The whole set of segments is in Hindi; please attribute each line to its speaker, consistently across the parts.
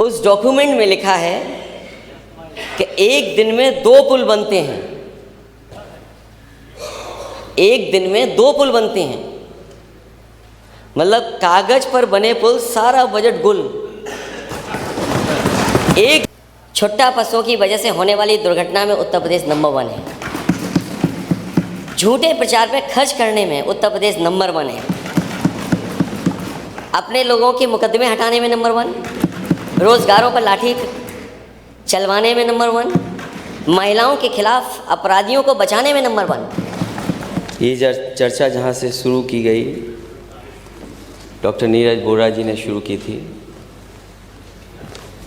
Speaker 1: उस डॉक्यूमेंट में लिखा है कि एक दिन में 2 पुल बनते हैं, एक दिन में 2 पुल बनते हैं। मतलब कागज पर बने पुल, सारा बजट गुल। एक छुट्टा पशुओं की वजह से होने वाली दुर्घटना में उत्तर प्रदेश नंबर 1 है। झूठे प्रचार पे खर्च करने में उत्तर प्रदेश नंबर 1 है। अपने लोगों के मुकदमे हटाने में नंबर 1, रोजगारों पर लाठी चलवाने में नंबर 1, महिलाओं के खिलाफ अपराधियों को बचाने में नंबर 1।
Speaker 2: ये चर्चा जहाँ से शुरू की गई, डॉक्टर नीरज बोरा जी ने शुरू की थी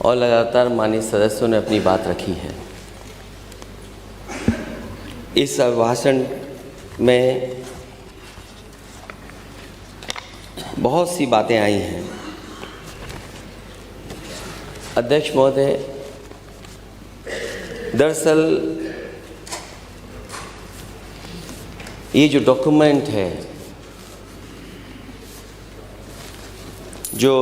Speaker 2: और लगातार माननीय सदस्यों ने अपनी बात रखी है। इस भाषण में बहुत सी बातें आई हैं। अध्यक्ष महोदय, दरअसल ये जो डॉक्यूमेंट है, जो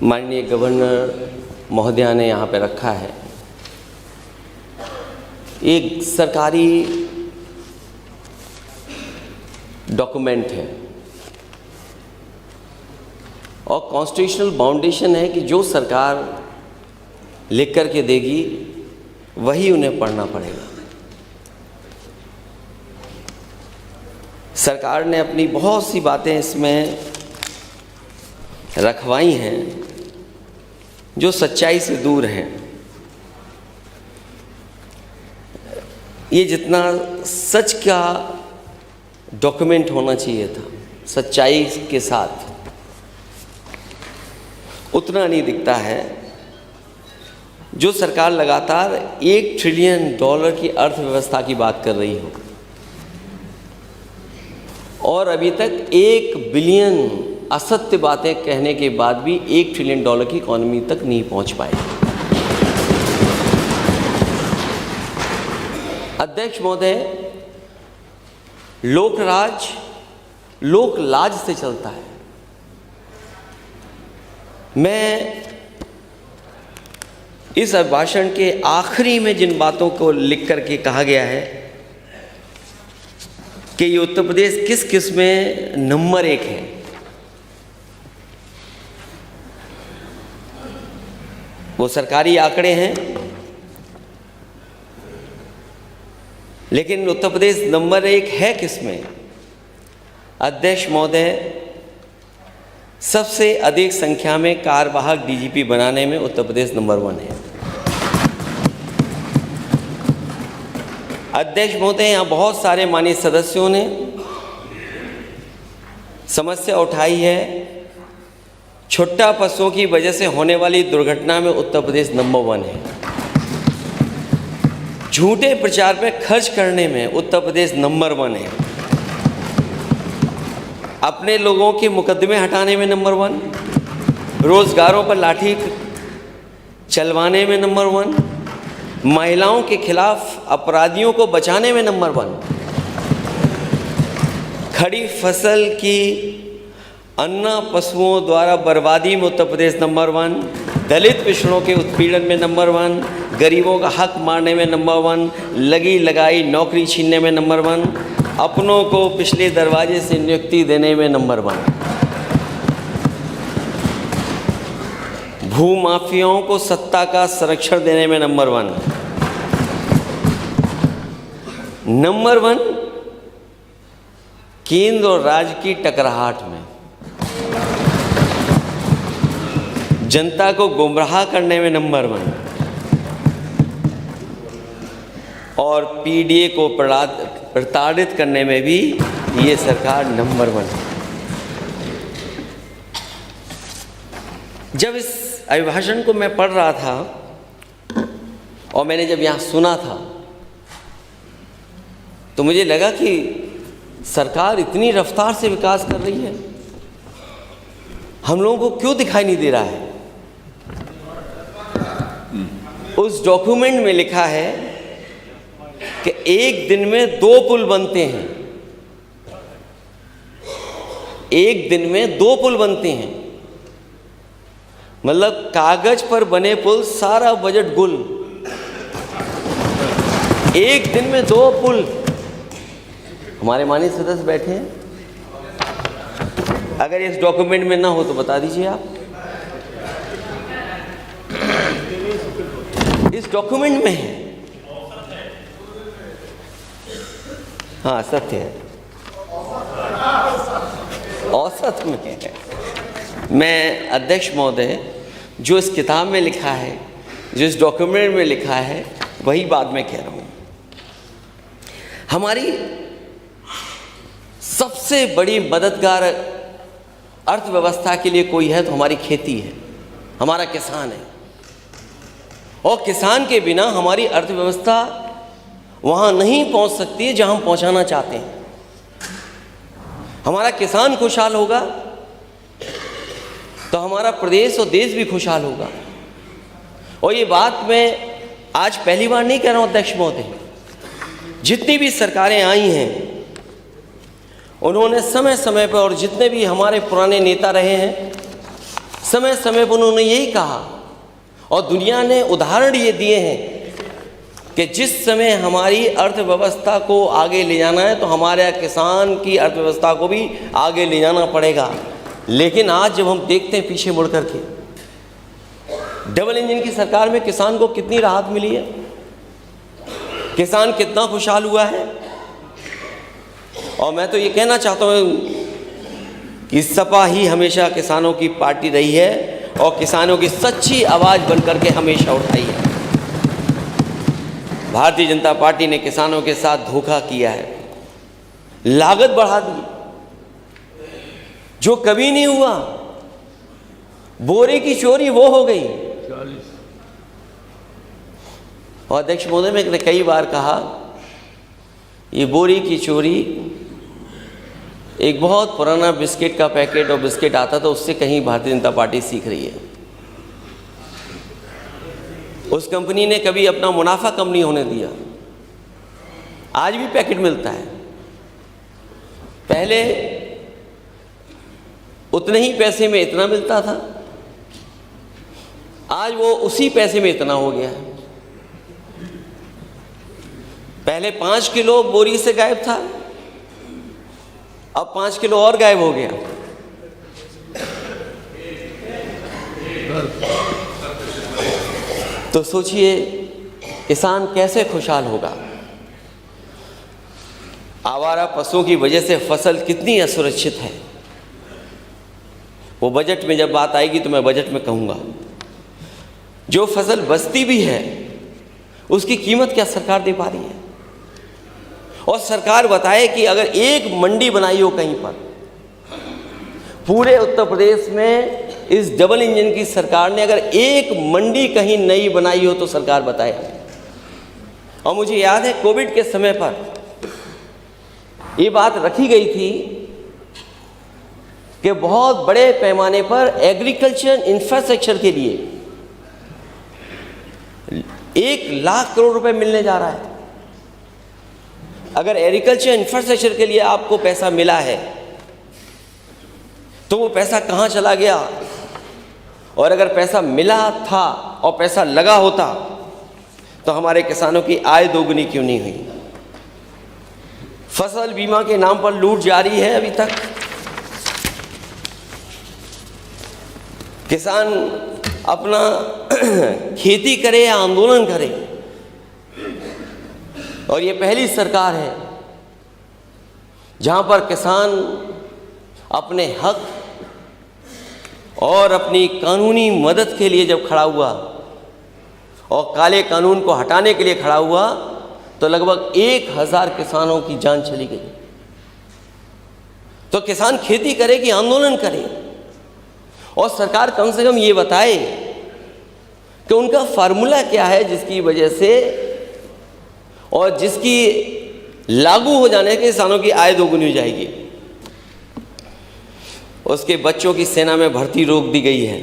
Speaker 2: माननीय गवर्नर महोदया ने यहाँ पे रखा है, एक सरकारी डॉक्यूमेंट है और कॉन्स्टिट्यूशनल बाउंडेशन है कि जो सरकार लिख कर के देगी वही उन्हें पढ़ना पड़ेगा। सरकार ने अपनी बहुत सी बातें इसमें रखवाई हैं जो सच्चाई से दूर हैं। ये जितना सच का डॉक्यूमेंट होना चाहिए था, सच्चाई के साथ, उतना नहीं दिखता है। जो सरकार लगातार $1 ट्रिलियन की अर्थव्यवस्था की बात कर रही हो और अभी तक 1 बिलियन असत्य बातें कहने के बाद भी $1 ट्रिलियन की इकॉनमी तक नहीं पहुंच पाई। अध्यक्ष महोदय, लोकराज लोक लाज से चलता है। मैं इस अभिभाषण के आखिरी में जिन बातों को लिख करके कहा गया है कि ये उत्तर प्रदेश किस किस में नंबर 1 है, वो सरकारी आंकड़े हैं, लेकिन उत्तर प्रदेश नंबर 1 है किस में? अध्यक्ष महोदय, सबसे अधिक संख्या में कार्यवाहक डीजीपी बनाने में उत्तर प्रदेश नंबर 1 है। अध्यक्ष महोदय, यहाँ बहुत सारे माननीय सदस्यों ने समस्या उठाई है, छुट्टा पशुओं की वजह से होने वाली दुर्घटना में उत्तर प्रदेश नंबर 1 है। झूठे प्रचार पे खर्च करने में उत्तर प्रदेश नंबर 1 है। अपने लोगों के मुकदमे हटाने में नंबर 1, रोजगारों पर लाठी चलवाने में नंबर 1, महिलाओं के खिलाफ अपराधियों को बचाने में नंबर 1, खड़ी फसल की अन्ना पशुओं द्वारा बर्बादी में उत्तर प्रदेश नंबर 1, दलित पिछड़ों के उत्पीड़न में नंबर 1, गरीबों का हक मारने में नंबर 1, लगी लगाई नौकरी छीनने में नंबर 1, अपनों को पिछले दरवाजे से नियुक्ति देने में नंबर 1, भूमाफियाओं को सत्ता का संरक्षण देने में नंबर 1, नंबर 1 केंद्र और राज्य की टकराहट में, जनता को गुमराह करने में नंबर 1 और पीडीए को प्रताड़ित करने में भी ये सरकार नंबर 1 है। जब इस अभिभाषण को मैं पढ़ रहा था और मैंने जब यहाँ सुना था तो मुझे लगा कि सरकार इतनी रफ्तार से विकास कर रही है, हम लोगों को क्यों दिखाई नहीं दे रहा है? उस डॉक्यूमेंट में लिखा है कि एक दिन में 2 पुल बनते हैं, एक दिन में 2 पुल बनते हैं। मतलब कागज पर बने पुल, सारा बजट गुल। एक दिन में 2 पुल। हमारे माननीय सदस्य बैठे हैं, अगर इस डॉक्यूमेंट में ना हो तो बता दीजिए आप। इस डॉक्यूमेंट में है, हाँ सत्य है, औसत में है। मैं अध्यक्ष महोदय, जो इस किताब में लिखा है, जो इस डॉक्यूमेंट में लिखा है, वही बात मैं कह रहा हूँ। हमारी सबसे बड़ी मददगार अर्थव्यवस्था के लिए कोई है तो हमारी खेती है, हमारा किसान है। और किसान के बिना हमारी अर्थव्यवस्था वहाँ नहीं पहुँच सकती है जहाँ हम पहुँचाना चाहते हैं। हमारा किसान खुशहाल होगा तो हमारा प्रदेश और देश भी खुशहाल होगा। और ये बात मैं आज पहली बार नहीं कह रहा हूँ अध्यक्ष महोदय, जितनी भी सरकारें आई हैं उन्होंने समय समय पर, और जितने भी हमारे पुराने नेता रहे हैं, समय समय पर उन्होंने यही कहा, और दुनिया ने उदाहरण ये दिए हैं कि जिस समय हमारी अर्थव्यवस्था को आगे ले जाना है तो हमारे किसान की अर्थव्यवस्था को भी आगे ले जाना पड़ेगा। लेकिन आज जब हम देखते हैं पीछे मुड़ करके, डबल इंजन की सरकार में किसान को कितनी राहत मिली है, किसान कितना खुशहाल हुआ है। और मैं तो ये कहना चाहता हूँ कि सपा ही हमेशा किसानों की पार्टी रही है और किसानों की सच्ची आवाज़ बन करके हमेशा उठाई है। भारतीय जनता पार्टी ने किसानों के साथ धोखा किया है, लागत बढ़ा दी जो कभी नहीं हुआ, बोरे की चोरी वो हो गई। और अध्यक्ष महोदय, मैंने कई बार कहा, ये बोरी की चोरी, एक बहुत पुराना बिस्किट का पैकेट और बिस्किट आता था, उससे कहीं भारतीय जनता पार्टी सीख रही है। उस कंपनी ने कभी अपना मुनाफा कम नहीं होने दिया। आज भी पैकेट मिलता है, पहले उतने ही पैसे में इतना मिलता था, आज वो उसी पैसे में इतना हो गया है। पहले 5 किलो बोरी से गायब था, अब 5 किलो और गायब हो गया। तो सोचिए किसान कैसे खुशहाल होगा। आवारा पशुओं की वजह से फसल कितनी असुरक्षित है। वो बजट में जब बात आएगी तो मैं बजट में कहूँगा। जो फसल बचती भी है उसकी कीमत क्या सरकार दे पा रही है। और सरकार बताए कि अगर एक मंडी बनाई हो कहीं पर, पूरे उत्तर प्रदेश में इस डबल इंजन की सरकार ने अगर एक मंडी कहीं नई बनाई हो तो सरकार बताए। और मुझे याद है कोविड के समय पर ये बात रखी गई थी कि बहुत बड़े पैमाने पर एग्रीकल्चर इंफ्रास्ट्रक्चर के लिए 1 लाख करोड़ रुपए मिलने जा रहा है। अगर एग्रीकल्चर इंफ्रास्ट्रक्चर के लिए आपको पैसा मिला है तो वो पैसा कहाँ चला गया, और अगर पैसा मिला था और पैसा लगा होता तो हमारे किसानों की आय दोगुनी क्यों नहीं हुई। फसल बीमा के नाम पर लूट जारी है अभी तक। किसान अपना खेती करे या आंदोलन करे, और ये पहली सरकार है जहां पर किसान अपने हक और अपनी कानूनी मदद के लिए जब खड़ा हुआ और काले कानून को हटाने के लिए खड़ा हुआ तो लगभग 1000 किसानों की जान चली गई। तो किसान खेती करे कि आंदोलन करे, और सरकार कम से कम ये बताए कि उनका फार्मूला क्या है जिसकी वजह से और जिसकी लागू हो जाने के किसानों की आय दोगुनी हो जाएगी। उसके बच्चों की सेना में भर्ती रोक दी गई है।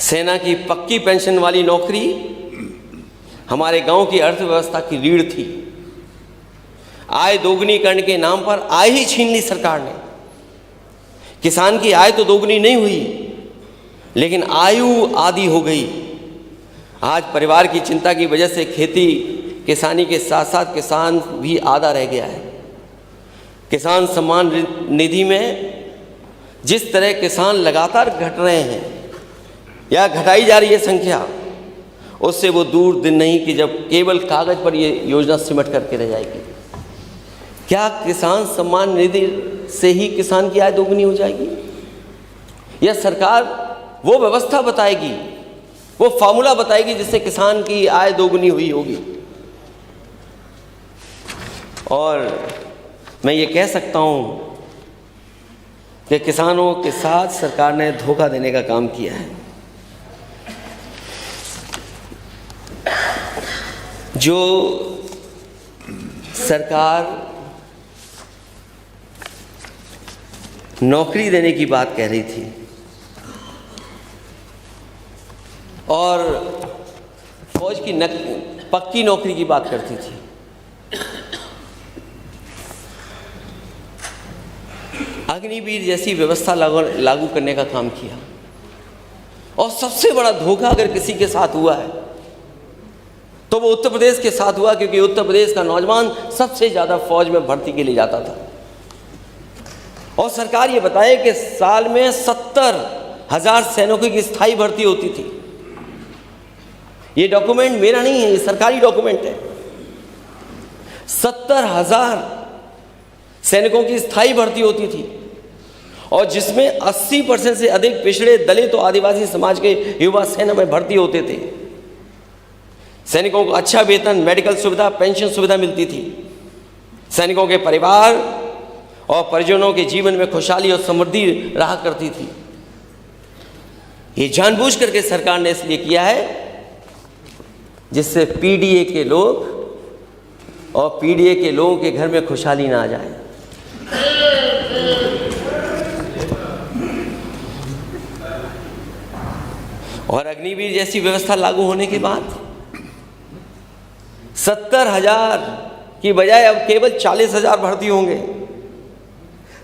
Speaker 2: सेना की पक्की पेंशन वाली नौकरी हमारे गांव की अर्थव्यवस्था की रीढ़ थी। आय दोगुनी करने के नाम पर आय ही छीन ली सरकार ने। किसान की आय तो दोगुनी नहीं हुई, लेकिन आयु आधी हो गई। आज परिवार की चिंता की वजह से खेती किसानी के साथ साथ किसान भी आधा रह गया है। किसान सम्मान निधि में जिस तरह किसान लगातार घट रहे हैं या घटाई जा रही है संख्या, उससे वो दूर दिन नहीं कि जब केवल कागज़ पर ये योजना सिमट करके रह जाएगी। क्या किसान सम्मान निधि से ही किसान की आय दोगुनी हो जाएगी, या सरकार वो व्यवस्था बताएगी, वो फार्मूला बताएगी जिससे किसान की आय दोगुनी हुई होगी? और मैं ये कह सकता हूँ कि किसानों के साथ सरकार ने धोखा देने का काम किया है। जो सरकार नौकरी देने की बात कह रही थी और फौज की पक्की नौकरी की बात करती थी, अग्निवीर जैसी व्यवस्था लागू करने का काम किया। और सबसे बड़ा धोखा अगर किसी के साथ हुआ है तो वो उत्तर प्रदेश के साथ हुआ, क्योंकि उत्तर प्रदेश का नौजवान सबसे ज़्यादा फौज में भर्ती के लिए जाता था। और सरकार ये बताए कि साल में 70,000 सैनिकों की स्थायी भर्ती होती थी। ये डॉक्यूमेंट मेरा नहीं है, ये सरकारी डॉक्यूमेंट है। 70,000 सैनिकों की स्थायी भर्ती होती थी और जिसमें 80% से अधिक पिछड़े, दलित और आदिवासी समाज के युवा सेना में भर्ती होते थे। सैनिकों को अच्छा वेतन, मेडिकल सुविधा, पेंशन सुविधा मिलती थी। सैनिकों के परिवार और परिजनों के जीवन में खुशहाली और समृद्धि रहा करती थी। ये जानबूझ करके सरकार ने इसलिए किया है जिससे पीडीए के लोग और पीडीए के लोगों के घर में खुशहाली ना आ जाए। और अग्निवीर जैसी व्यवस्था लागू होने के बाद 70,000 की बजाय अब केवल 40,000 भर्ती होंगे।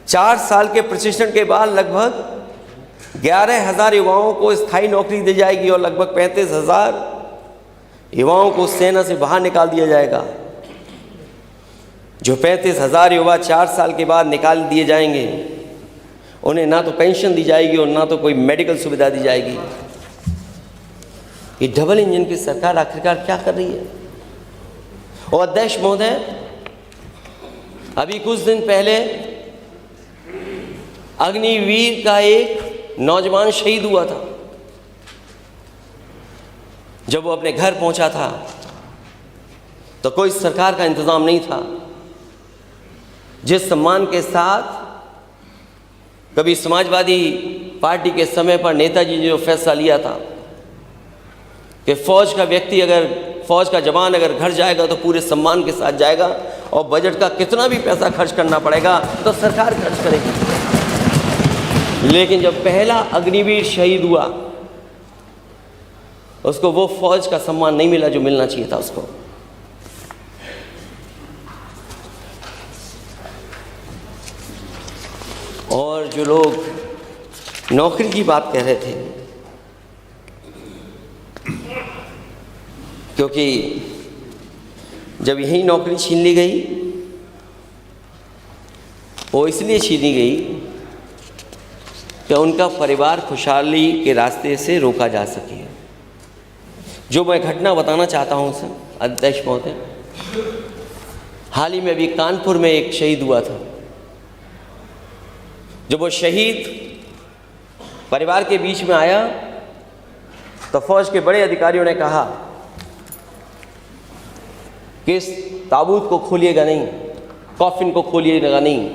Speaker 2: 4 साल के प्रशिक्षण के बाद लगभग 11,000 युवाओं को स्थायी नौकरी दी जाएगी और लगभग 35,000 युवाओं को सेना से बाहर निकाल दिया जाएगा। जो 35,000 युवा 4 साल के बाद निकाल दिए जाएंगे, उन्हें ना तो पेंशन दी जाएगी और ना तो कोई मेडिकल सुविधा दी जाएगी। ये डबल इंजन की सरकार आखिरकार क्या कर रही है? और अध्यक्ष महोदय, अभी कुछ दिन पहले अग्निवीर का एक नौजवान शहीद हुआ था। जब वो अपने घर पहुंचा था तो कोई सरकार का इंतजाम नहीं था। जिस सम्मान के साथ कभी समाजवादी पार्टी के समय पर नेताजी ने जो फैसला लिया था कि फौज का व्यक्ति, अगर फौज का जवान अगर घर जाएगा तो पूरे सम्मान के साथ जाएगा और बजट का कितना भी पैसा खर्च करना पड़ेगा तो सरकार खर्च करेगी। लेकिन जब पहला अग्निवीर शहीद हुआ, उसको वो फौज का सम्मान नहीं मिला जो मिलना चाहिए था उसको। और जो लोग नौकरी की बात कह रहे थे, क्योंकि जब यही नौकरी छीन ली गई, वो इसलिए छीनी गई कि उनका परिवार खुशहाली के रास्ते से रोका जा सके। जो मैं घटना बताना चाहता हूँ सर अध्यक्ष महोदय, हाल ही में अभी कानपुर में एक शहीद हुआ था। जब वो शहीद परिवार के बीच में आया तो फौज के बड़े अधिकारियों ने कहा कि इस ताबूत को खोलिएगा नहीं, कॉफिन को खोलिएगा नहीं।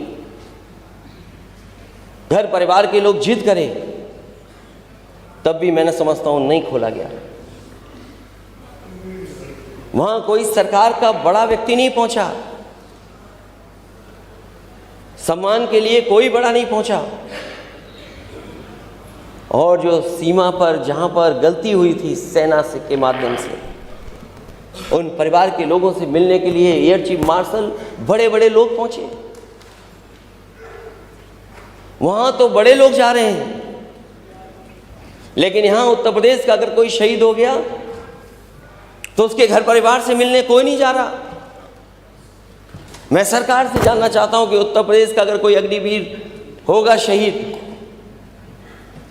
Speaker 2: घर परिवार के लोग जिद करें तब भी मैंने समझता हूं नहीं खोला गया। वहां कोई सरकार का बड़ा व्यक्ति नहीं पहुंचा, सम्मान के लिए कोई बड़ा नहीं पहुंचा। और जो सीमा पर जहां पर गलती हुई थी सेना से के माध्यम से, उन परिवार के लोगों से मिलने के लिए एयर चीफ मार्शल बड़े बड़े लोग पहुंचे। वहां तो बड़े लोग जा रहे हैं, लेकिन यहां उत्तर प्रदेश का अगर कोई शहीद हो गया तो उसके घर परिवार से मिलने कोई नहीं जा रहा। मैं सरकार से जानना चाहता हूं कि उत्तर प्रदेश का अगर कोई अग्निवीर होगा शहीद,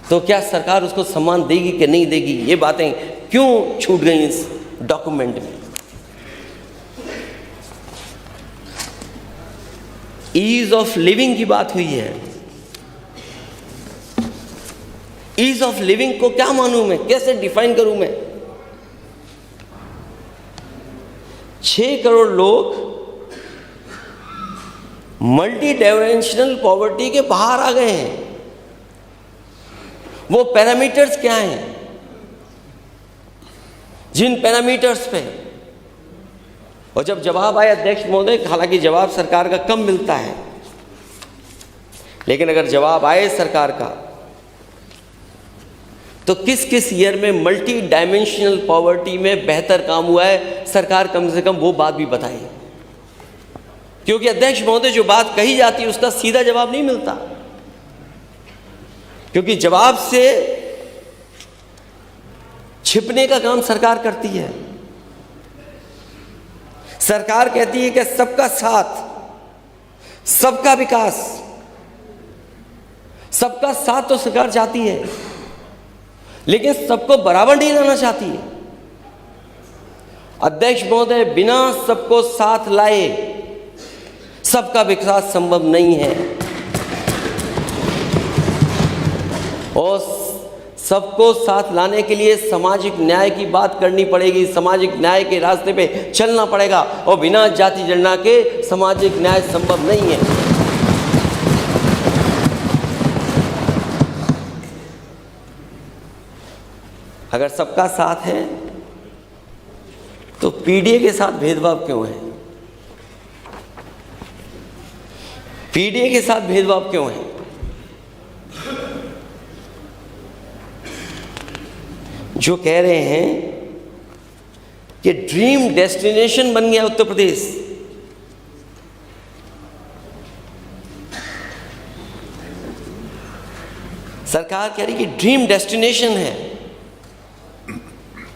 Speaker 2: तो क्या सरकार उसको सम्मान देगी कि नहीं देगी? ये बातें क्यों छूट गई इस डॉक्यूमेंट में? ईज ऑफ लिविंग की बात हुई है। ईज ऑफ लिविंग को क्या मानूं मैं, कैसे डिफाइन करूं मैं? 6 करोड़ लोग मल्टी डायमेंशनल पॉवर्टी के बाहर आ गए हैं। वो पैरामीटर्स क्या हैं? जिन पैरामीटर्स पे, और जब जवाब आया अध्यक्ष महोदय, हालांकि जवाब सरकार का कम मिलता है, लेकिन अगर जवाब आए सरकार का तो किस किस ईयर में मल्टी डायमेंशनल पॉवर्टी में बेहतर काम हुआ है, सरकार कम से कम वो बात भी बताए। क्योंकि अध्यक्ष महोदय जो बात कही जाती है उसका सीधा जवाब नहीं मिलता, क्योंकि जवाब से छिपने का काम सरकार करती है। सरकार कहती है कि सबका साथ, सबका विकास, सबका साथ तो सरकार चाहती है, लेकिन सबको बराबर नहीं लाना चाहती है। अध्यक्ष महोदय, बिना सबको साथ लाए सबका विकास संभव नहीं है, और सबको साथ लाने के लिए सामाजिक न्याय की बात करनी पड़ेगी, सामाजिक न्याय के रास्ते पे चलना पड़ेगा, और बिना जाति जनगणना के सामाजिक न्याय संभव नहीं है। अगर सबका साथ है तो पीडीए के साथ भेदभाव क्यों है? पीडीए के साथ भेदभाव क्यों है? जो कह रहे हैं कि ड्रीम डेस्टिनेशन बन गया उत्तर प्रदेश, सरकार कह रही कि ड्रीम डेस्टिनेशन है।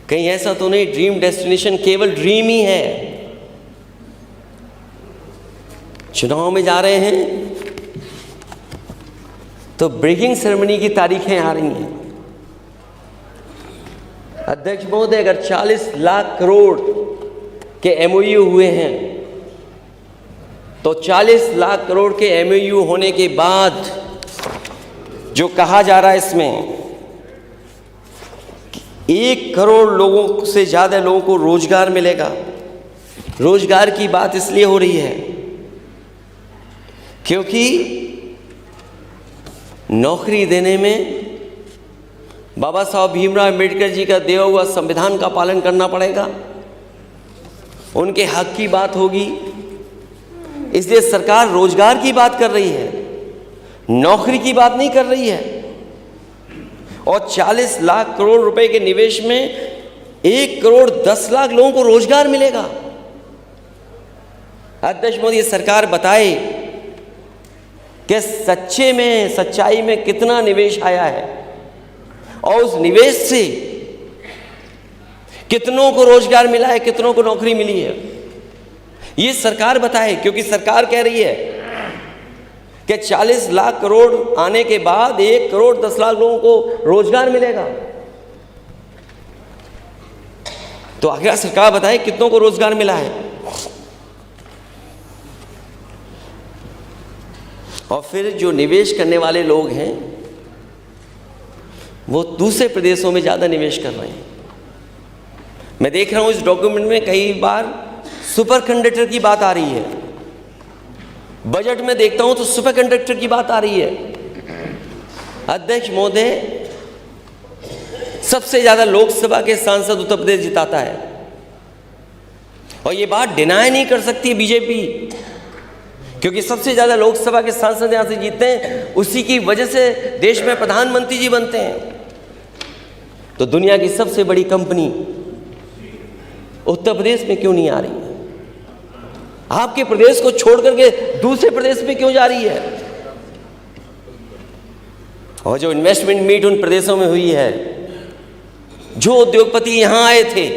Speaker 2: कहीं ऐसा तो नहीं ड्रीम डेस्टिनेशन केवल ड्रीम ही है? चुनाव में जा रहे हैं तो ब्रेकिंग सेरेमनी की तारीखें आ रही हैं। अध्यक्ष महोदय, अगर 40 लाख करोड़ के एमओयू हुए हैं तो 40 लाख करोड़ के एमओयू होने के बाद जो कहा जा रहा है इसमें 1 करोड़ लोगों से ज़्यादा लोगों को रोजगार मिलेगा। रोजगार की बात इसलिए हो रही है क्योंकि नौकरी देने में बाबा साहब भीमराव अम्बेडकर जी का दिया हुआ संविधान का पालन करना पड़ेगा, उनके हक की बात होगी। इसलिए सरकार रोजगार की बात कर रही है, नौकरी की बात नहीं कर रही है। और 40 लाख करोड़ रुपए के निवेश में 1 करोड़ 10 लाख लोगों को रोजगार मिलेगा। अध्यक्ष मोदी, सरकार बताए कि सच्चाई में कितना निवेश आया है और उस निवेश से कितनों को रोजगार मिला है, कितनों को नौकरी मिली है, ये सरकार बताए। क्योंकि सरकार कह रही है कि 40 लाख करोड़ आने के बाद 1 करोड़ 10 लाख लोगों को रोजगार मिलेगा। तो आखिर सरकार बताए कितनों को रोजगार मिला है। और फिर जो निवेश करने वाले लोग हैं वो दूसरे प्रदेशों में ज़्यादा निवेश कर रहे हैं। मैं देख रहा हूँ इस डॉक्यूमेंट में कई बार सुपर कंडक्टर की बात आ रही है, बजट में देखता हूँ तो सुपर कंडक्टर की बात आ रही है। अध्यक्ष महोदय, सबसे ज़्यादा लोकसभा के सांसद उत्तर प्रदेश जिताता है और ये बात डिनाई नहीं कर सकती बीजेपी, क्योंकि सबसे ज़्यादा लोकसभा के सांसद यहाँ से जीतते हैं, उसी की वजह से देश में प्रधानमंत्री जी बनते हैं। तो दुनिया की सबसे बड़ी कंपनी उत्तर प्रदेश में क्यों नहीं आ रही है? आपके प्रदेश को छोड़ करके दूसरे प्रदेश में क्यों जा रही है? और जो इन्वेस्टमेंट मीट उन प्रदेशों में हुई है, जो उद्योगपति यहाँ आए थे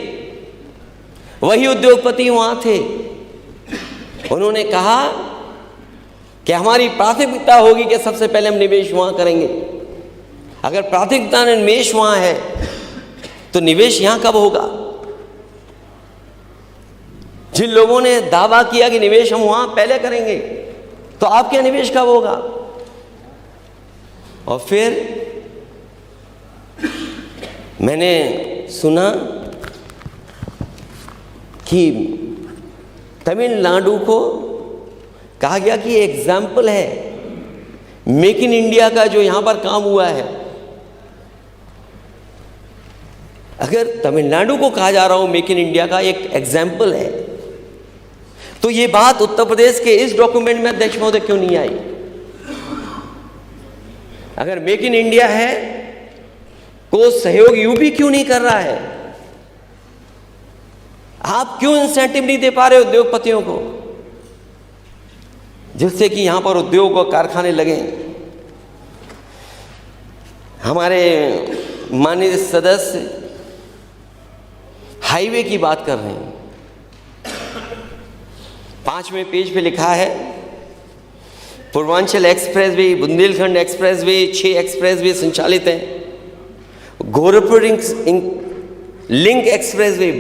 Speaker 2: वही उद्योगपति वहाँ थे। उन्होंने कहा कि हमारी प्राथमिकता होगी कि सबसे पहले हम निवेश वहाँ करेंगे। अगर प्राथमिकता निवेश वहाँ है तो निवेश यहाँ कब होगा? जिन लोगों ने दावा किया कि निवेश हम वहाँ पहले करेंगे, तो आपके यहाँ निवेश कब होगा? और फिर मैंने सुना कि तमिलनाडु को कहा गया कि एग्जाम्पल है मेक इन इंडिया का जो यहां पर काम हुआ है। अगर तमिलनाडु को कहा जा रहा हो मेक इन इंडिया का एक एग्जाम्पल है, तो ये बात उत्तर प्रदेश के इस डॉक्यूमेंट में अध्यक्ष महोदय क्यों नहीं आई? अगर मेक इन इंडिया है को सहयोग यूपी क्यों नहीं कर रहा है? आप क्यों इंसेंटिव नहीं दे पा रहे उद्योगपतियों को, जिससे कि यहां पर उद्योग और कारखाने लगे? हमारे माननीय सदस्य हाईवे की बात कर रहे हैं। 5वें पेज पे लिखा है Purvanchal express way, Bundelkhand express way, 6 express way संचालित हैं। Gorakhpur link express way